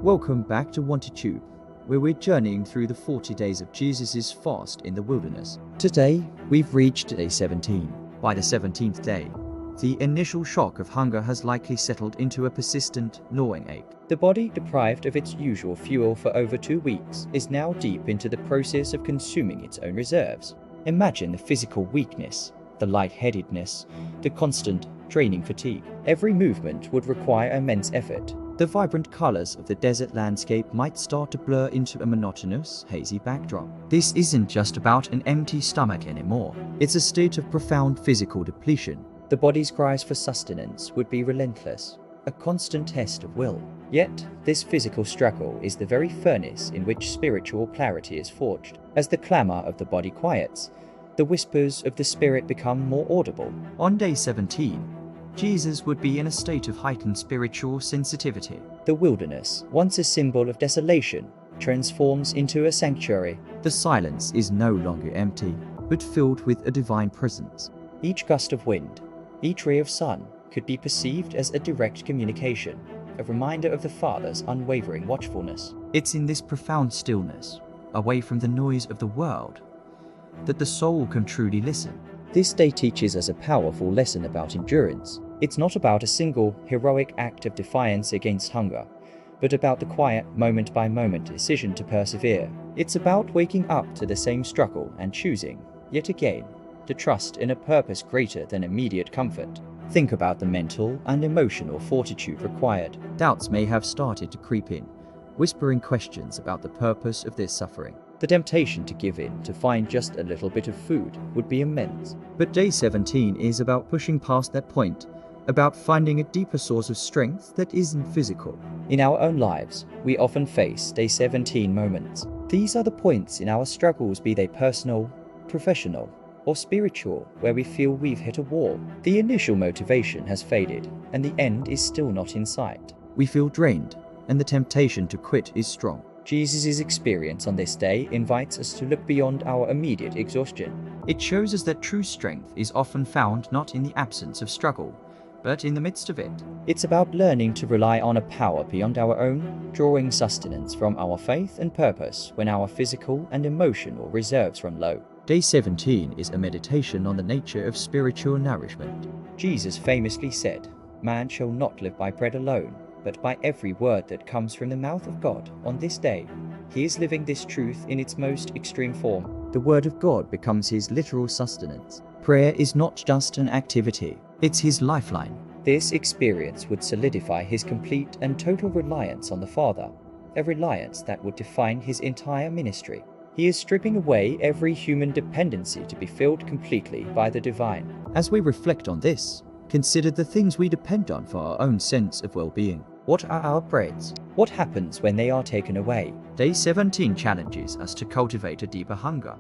Welcome back to Wanti Tube, where we're journeying through the 40 days of Jesus' fast in the wilderness. Today, we've reached day 17. By the 17th day, the initial shock of hunger has likely settled into a persistent, gnawing ache. The body, deprived of its usual fuel for over 2 weeks, is now deep into the process of consuming its own reserves. Imagine the physical weakness, the lightheadedness, the constant, draining fatigue. Every movement would require immense effort. The vibrant colors of the desert landscape might start to blur into a monotonous, hazy backdrop. This isn't just about an empty stomach anymore. It's a state of profound physical depletion. The body's cries for sustenance would be relentless, a constant test of will. Yet, this physical struggle is the very furnace in which spiritual clarity is forged. As the clamor of the body quiets, the whispers of the spirit become more audible. On day 17, Jesus would be in a state of heightened spiritual sensitivity. The wilderness, once a symbol of desolation, transforms into a sanctuary. The silence is no longer empty, but filled with a divine presence. Each gust of wind, each ray of sun, could be perceived as a direct communication, a reminder of the Father's unwavering watchfulness. It's in this profound stillness, away from the noise of the world, that the soul can truly listen. This day teaches us a powerful lesson about endurance. It's not about a single, heroic act of defiance against hunger, but about the quiet, moment-by-moment decision to persevere. It's about waking up to the same struggle and choosing, yet again, to trust in a purpose greater than immediate comfort. Think about the mental and emotional fortitude required. Doubts may have started to creep in, whispering questions about the purpose of this suffering. The temptation to give in, to find just a little bit of food, would be immense. But day 17 is about pushing past that point, about finding a deeper source of strength that isn't physical. In our own lives, we often face day 17 moments. These are the points in our struggles, be they personal, professional, or spiritual, where we feel we've hit a wall. The initial motivation has faded, and the end is still not in sight. We feel drained, and the temptation to quit is strong. Jesus' experience on this day invites us to look beyond our immediate exhaustion. It shows us that true strength is often found not in the absence of struggle, but in the midst of it. It's about learning to rely on a power beyond our own, drawing sustenance from our faith and purpose when our physical and emotional reserves run low. Day 17 is a meditation on the nature of spiritual nourishment. Jesus famously said, "Man shall not live by bread alone, but by every word that comes from the mouth of God." On this day, he is living this truth in its most extreme form. The word of God becomes his literal sustenance. Prayer is not just an activity, it's his lifeline. This experience would solidify his complete and total reliance on the Father, a reliance that would define his entire ministry. He is stripping away every human dependency to be filled completely by the divine. As we reflect on this, consider the things we depend on for our own sense of well-being. What are our breads? What happens when they are taken away? Day 17 challenges us to cultivate a deeper hunger,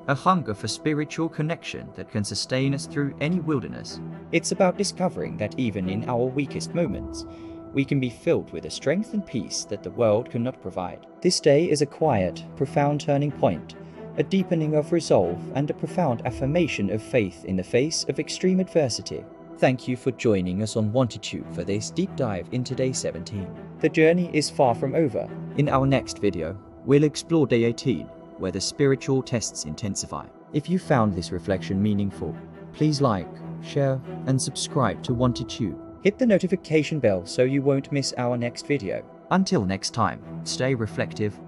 a hunger for spiritual connection that can sustain us through any wilderness. It's about discovering that even in our weakest moments, we can be filled with a strength and peace that the world cannot provide. This day is a quiet, profound turning point, a deepening of resolve and a profound affirmation of faith in the face of extreme adversity. Thank you for joining us on Wanti Tube for this deep dive into day 17. The journey is far from over. In our next video, we'll explore day 18, where the spiritual tests intensify. If you found this reflection meaningful, please like, share, and subscribe to Wanti Tube. Hit the notification bell so you won't miss our next video. Until next time, stay reflective,